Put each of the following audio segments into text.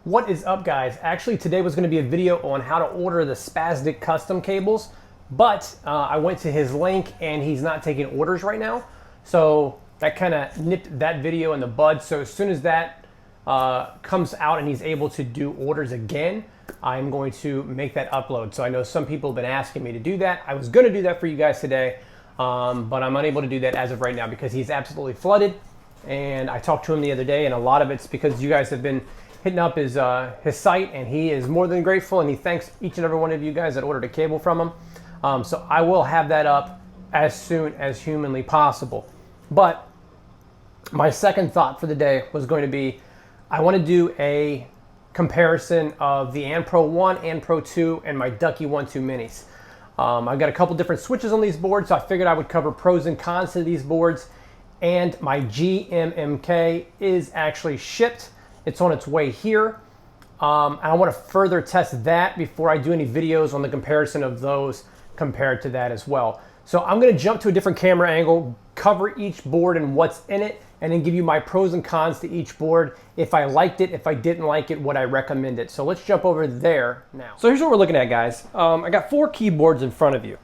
What is up, guys? Actually, today was going to be a video on how to order the Spastic custom cables, but I went to his link and he's not taking orders right now. So that kind of nipped that video in the bud. So as soon as that comes out and he's able to do orders again, I'm going to make that upload. So I know some people have been asking me to do that. I was going to do that for you guys today, but I'm unable to do that as of right now because he's absolutely flooded. And I talked to him the other day, and a lot of it's because you guys have been hitting up his site, and he is more than grateful, and he thanks each and every one of you guys that ordered a cable from him. So I will have that up as soon as humanly possible. But my second thought for the day was going to be, I want to do a comparison of the ANPRO 1, ANPRO 2, and my Ducky One 2 minis. I've got a couple different switches on these boards, so I figured I would cover pros and cons to these boards. And my GMMK is actually shipped. It's on its way here. And I want to further test that before I do any videos on the comparison of those compared to that as well. So I'm going to jump to a different camera angle, cover each board and what's in it, and then give you my pros and cons to each board. If I liked it, if I didn't like it, would I recommend it? So let's jump over there now. So here's what we're looking at, guys. I got 4 keyboards in front of you.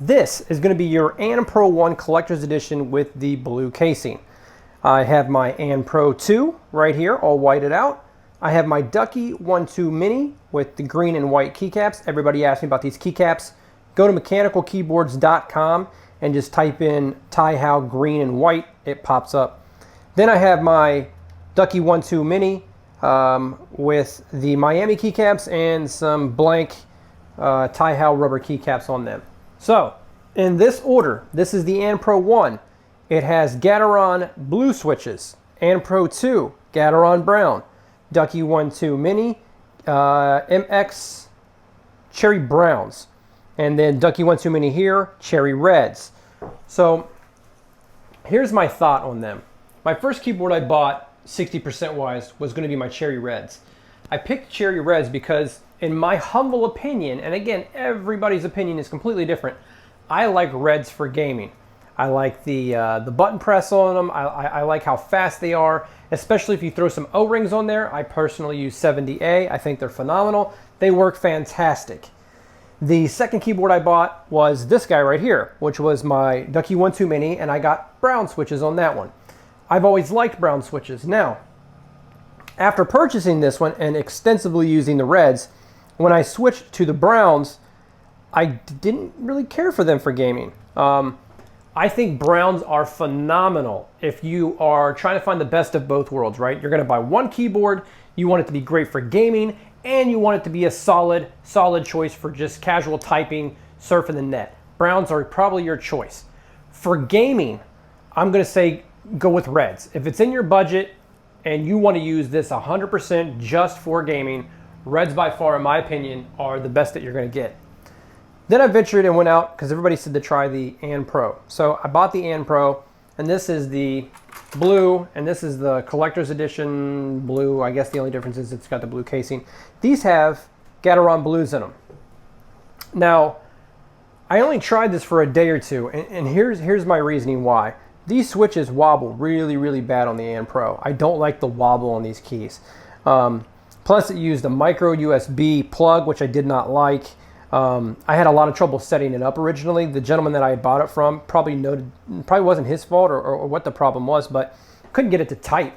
This is going to be your ANPRO 1 Collector's Edition with the blue casing. I have my ANPRO 2 right here, all whited out. I have my Ducky One 2 Mini with the green and white keycaps. Everybody asked me about these keycaps. Go to mechanicalkeyboards.com and just type in Taihao green and white. It pops up. Then I have my Ducky One 2 Mini with the Miami keycaps and some blank Taihao rubber keycaps on them. So, in this order, this is the ANPRO 1. It has Gateron blue switches, ANPRO 2, Gateron brown, Ducky One 2 Mini, MX cherry browns, and then Ducky One 2 Mini here, cherry reds. So, here's my thought on them. My first keyboard I bought, 60% wise, was going to be my cherry reds. I picked cherry reds because, in my humble opinion, and again, everybody's opinion is completely different, I like reds for gaming. I like the button press on them. I like how fast they are, especially if you throw some O-rings on there. I personally use 70A. I think they're phenomenal. They work fantastic. The second keyboard I bought was this guy right here, which was my Ducky One 2 Mini, and I got brown switches on that one. I've always liked brown switches. Now, after purchasing this one and extensively using the reds, when I switched to the browns, I didn't really care for them for gaming. I think browns are phenomenal if you are trying to find the best of both worlds, right? You're going to buy one keyboard, you want it to be great for gaming, and you want it to be a solid choice for just casual typing, surfing the net. Browns are probably your choice. For gaming, I'm going to say go with reds. If it's in your budget and you want to use this 100% just for gaming, reds by far, in my opinion, are the best that you're going to get. Then I ventured and went out because everybody said to try the ANPRO. So I bought the ANPRO, and this is the blue, and this is the Collector's Edition blue. I guess the only difference is it's got the blue casing. These have Gateron blues in them. Now, I only tried this for a day or two, and here's my reasoning why. These switches wobble really bad on the ANPRO. I don't like the wobble on these keys. Plus, it used a micro USB plug, which I did not like. I had a lot of trouble setting it up originally. The gentleman that I had bought it from probably wasn't his fault or what the problem was, but couldn't get it to type.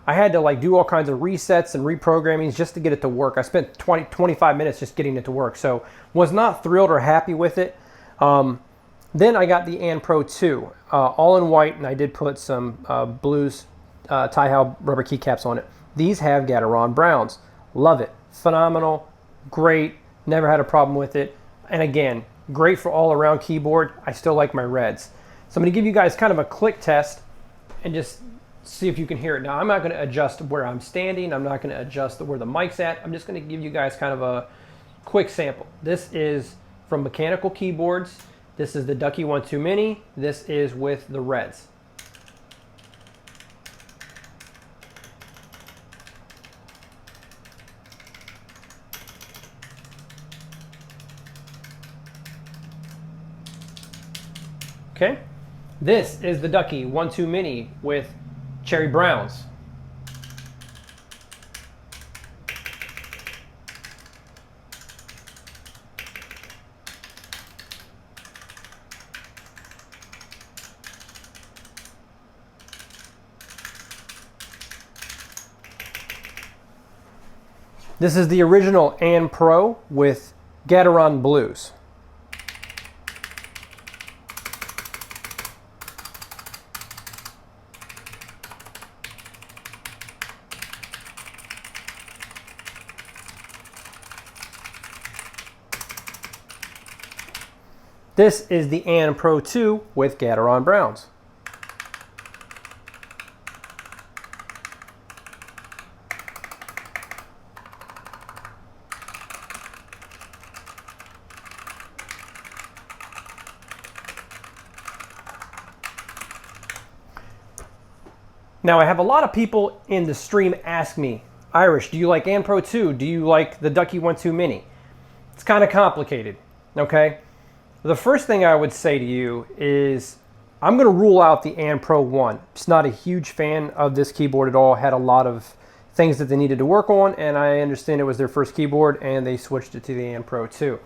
I had to like do all kinds of resets and reprogrammings just to get it to work. I spent 25 minutes just getting it to work, so was not thrilled or happy with it. Then I got the ANPRO 2, all in white, and I did put some blues Taihao rubber keycaps on it. These have Gateron browns. Love it. Phenomenal. Great. Never had a problem with it. And again, great for all-around keyboard. I still like my reds. So I'm going to give you guys kind of a click test and just see if you can hear it. Now, I'm not going to adjust where I'm standing. I'm not going to adjust where the mic's at. I'm just going to give you guys kind of a quick sample. This is from Mechanical Keyboards. This is the Ducky One 2 Mini. This is with the reds. Okay, this is the Ducky One 2 Mini with cherry browns. This is the original and Pro with Gateron Blues. This is the and Pro 2 with Gateron Browns. Now, I have a lot of people in the stream ask me, Irish, do you like and Pro 2? Do you like the Ducky One 2 Mini? It's kind of complicated, okay? The first thing I would say to you is I'm going to rule out the and Pro 1. Just not a huge fan of this keyboard at all. Had a lot of things that they needed to work on, and I understand it was their first keyboard, and they switched it to the and Pro 2.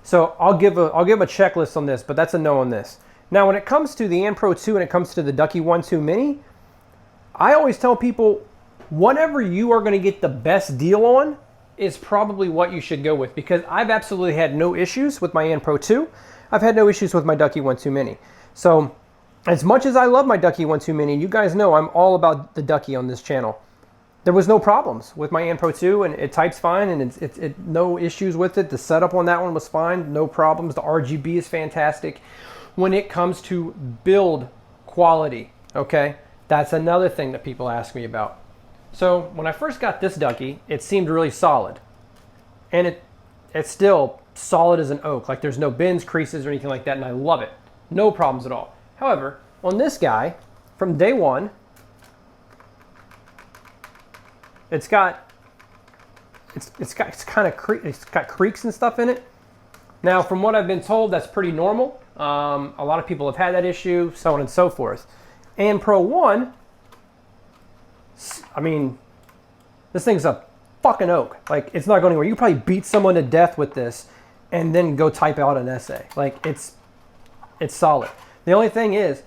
So I'll give a checklist on this, but that's a no on this. Now, when it comes to the and Pro 2 and it comes to the Ducky One 2 Mini, I always tell people, whatever you are going to get the best deal on is probably what you should go with, because I've absolutely had no issues with my and Pro 2. I've had no issues with my Ducky One 2 Mini. So as much as I love my Ducky One 2 Mini, you guys know I'm all about the Ducky on this channel. There was no problems with my and Pro 2, and it types fine, and it's no issues with it. The setup on that one was fine, no problems. The RGB is fantastic. When it comes to build quality, okay? That's another thing that people ask me about. So when I first got this Ducky, it seemed really solid. And it's still solid as an oak. Like, there's no bends, creases, or anything like that, and I love it. No problems at all. However, on this guy, from day one, it's got creaks and stuff in it. Now, from what I've been told, that's pretty normal. A lot of people have had that issue, so on and so forth. And Pro 1, I mean, this thing's a fucking oak. Like, it's not going anywhere. You could probably beat someone to death with this and then go type out an essay. Like, it's solid. The only thing is,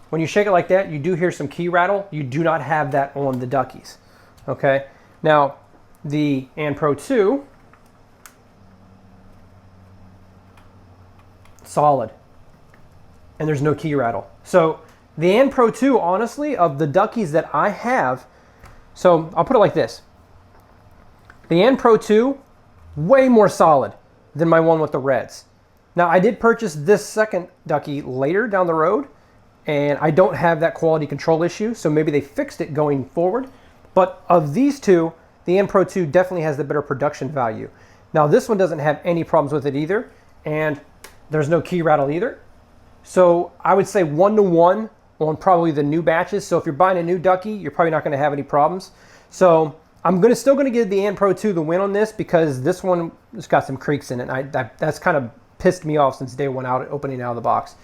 when you shake it like that, you do hear some key rattle. You do not have that on the Duckies. Okay? Now, the and Pro 2, solid. And there's no key rattle. So the and Pro 2, honestly, of the Duckies that I have, so I'll put it like this. The and Pro 2, way more solid than my one with the Reds. Now, I did purchase this second Ducky later down the road, and I don't have that quality control issue, so maybe they fixed it going forward. But of these two, the and Pro 2 definitely has the better production value. Now, this one doesn't have any problems with it either, and there's no key rattle either. So I would say 1-to-1 on probably the new batches. So if you're buying a new Ducky, you're probably not going to have any problems. So I'm still going to give the and Pro 2 the win on this, because this one has got some creaks in it. That's kind of pissed me off since day one opening out of the box.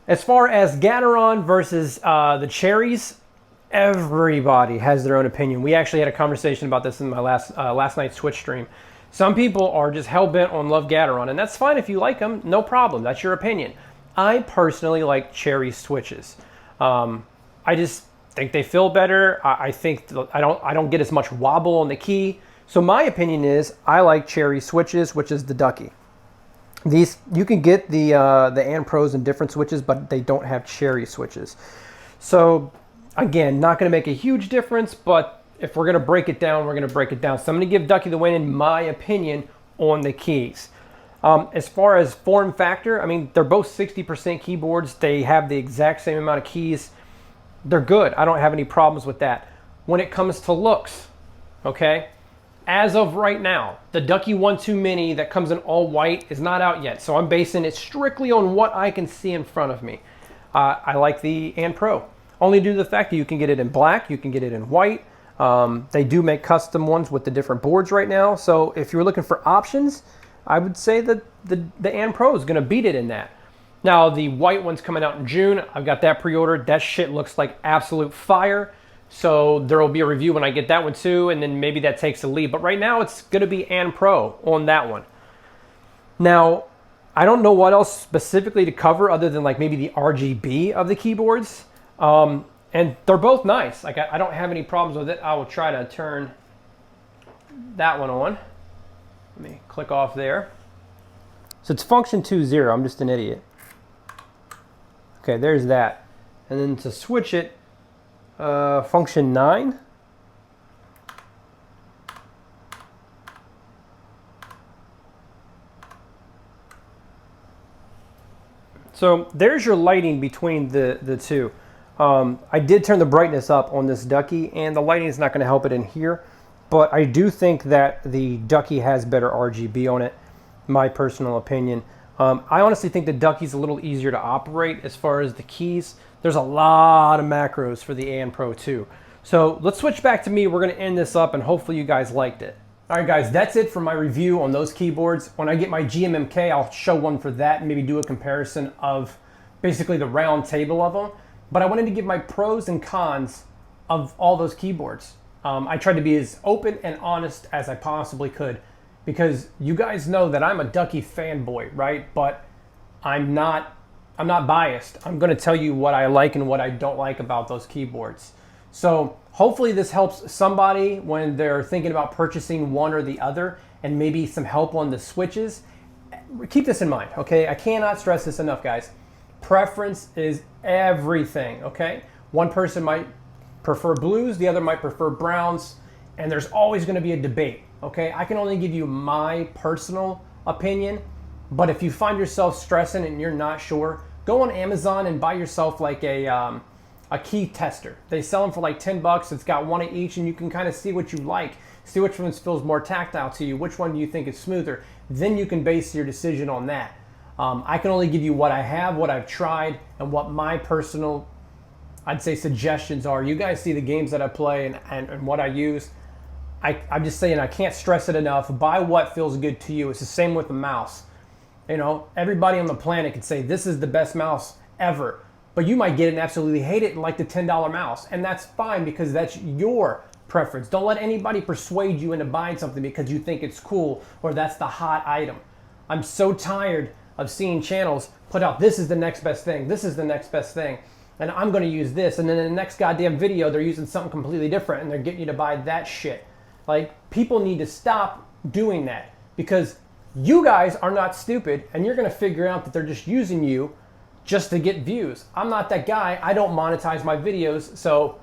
As far as Gateron versus the Cherries, everybody has their own opinion. We actually had a conversation about this in my last night's Twitch stream. Some people are just hell-bent on love Gateron, and that's fine if you like them. No problem. That's your opinion. I personally like Cherry switches. I just think they feel better. I think I don't get as much wobble on the key. So my opinion is I like Cherry switches, which is the Ducky. These, you can get the and Pros in different switches, but they don't have Cherry switches. So again, not going to make a huge difference, but if we're going to break it down, we're going to break it down. So I'm going to give Ducky the win in my opinion on the keys. As far as form factor, I mean, they're both 60% keyboards. They have the exact same amount of keys. They're good. I don't have any problems with that. When it comes to looks, okay, as of right now, the Ducky One 2 Mini that comes in all white is not out yet. So I'm basing it strictly on what I can see in front of me. I like the and Pro, only due to the fact that you can get it in black, you can get it in white. They do make custom ones with the different boards right now. So if you're looking for options, I would say that the and Pro is going to beat it in that. Now, the white one's coming out in June. I've got that pre-ordered. That shit looks like absolute fire. So there will be a review when I get that one too, and then maybe that takes the lead. But right now, it's going to be and Pro on that one. Now, I don't know what else specifically to cover other than like maybe the RGB of the keyboards. And they're both nice. Like I don't have any problems with it. I will try to turn that one on. Let me click off there. So it's function 2.0. I'm just an idiot. Okay, there's that. And then to switch it, function 9. So there's your lighting between the two. I did turn the brightness up on this Ducky, and the lighting is not going to help it in here, but I do think that the Ducky has better RGB on it, my personal opinion. I honestly think the Ducky's a little easier to operate as far as the keys. There's a lot of macros for the AN Pro 2. So let's switch back to me. We're going to end this up, and hopefully you guys liked it. All right, guys, that's it for my review on those keyboards. When I get my GMMK, I'll show one for that and maybe do a comparison of basically the round table of them. But I wanted to give my pros and cons of all those keyboards. I tried to be as open and honest as I possibly could, because you guys know that I'm a Ducky fanboy, right? But I'm not biased. I'm going to tell you what I like and what I don't like about those keyboards. So hopefully this helps somebody when they're thinking about purchasing one or the other, and maybe some help on the switches. Keep this in mind, okay? I cannot stress this enough, guys. Preference is everything, okay? One person might prefer blues, the other might prefer browns, and there's always going to be a debate, okay? I can only give you my personal opinion, but if you find yourself stressing and you're not sure, go on Amazon and buy yourself like a key tester. They sell them for like 10 bucks. It's got one of each, and you can kind of see what you like, see which one feels more tactile to you, which one do you think is smoother. Then you can base your decision on that. I can only give you what I have, what I've tried, and what my personal, I'd say, suggestions are. You guys see the games that I play and what I use. I'm just saying, I can't stress it enough. Buy what feels good to you. It's the same with the mouse. You know, everybody on the planet can say this is the best mouse ever, but you might get it and absolutely hate it and like the $10 mouse, and that's fine because that's your preference. Don't let anybody persuade you into buying something because you think it's cool or that's the hot item. I'm so tired of seeing channels put out, this is the next best thing, this is the next best thing, and I'm going to use this, and then in the next goddamn video they're using something completely different and they're getting you to buy that shit. Like, people need to stop doing that, because you guys are not stupid, and you're going to figure out that they're just using you just to get views. I'm not that guy. I don't monetize my videos, so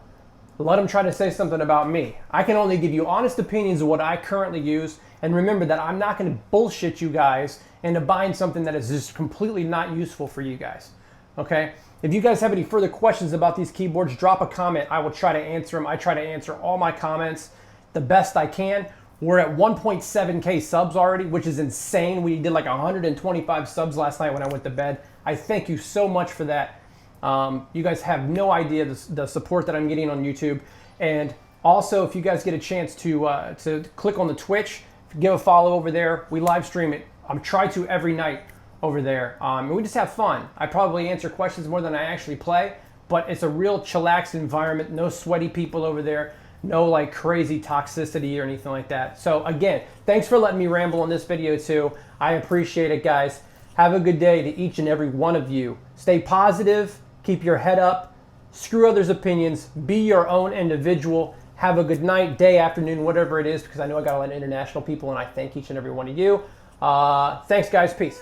let them try to say something about me. I can only give you honest opinions of what I currently use, and remember that I'm not going to bullshit you guys into buying something that is just completely not useful for you guys, okay? If you guys have any further questions about these keyboards, drop a comment. I will try to answer them. I try to answer all my comments the best I can. We're at 1.7K subs already, which is insane. We did like 125 subs last night when I went to bed. I thank you so much for that. You guys have no idea the support that I'm getting on YouTube. And also, if you guys get a chance to click on the Twitch, give a follow over there. We live stream it. I'm trying to every night over there. And we just have fun. I probably answer questions more than I actually play, but it's a real chillaxed environment. No sweaty people over there. No like crazy toxicity or anything like that. So again, thanks for letting me ramble on this video too. I appreciate it, guys. Have a good day to each and every one of you. Stay positive, keep your head up, screw others' opinions, be your own individual. Have a good night, day, afternoon, whatever it is, because I know I got a lot of international people, and I thank each and every one of you. Thanks, guys. Peace.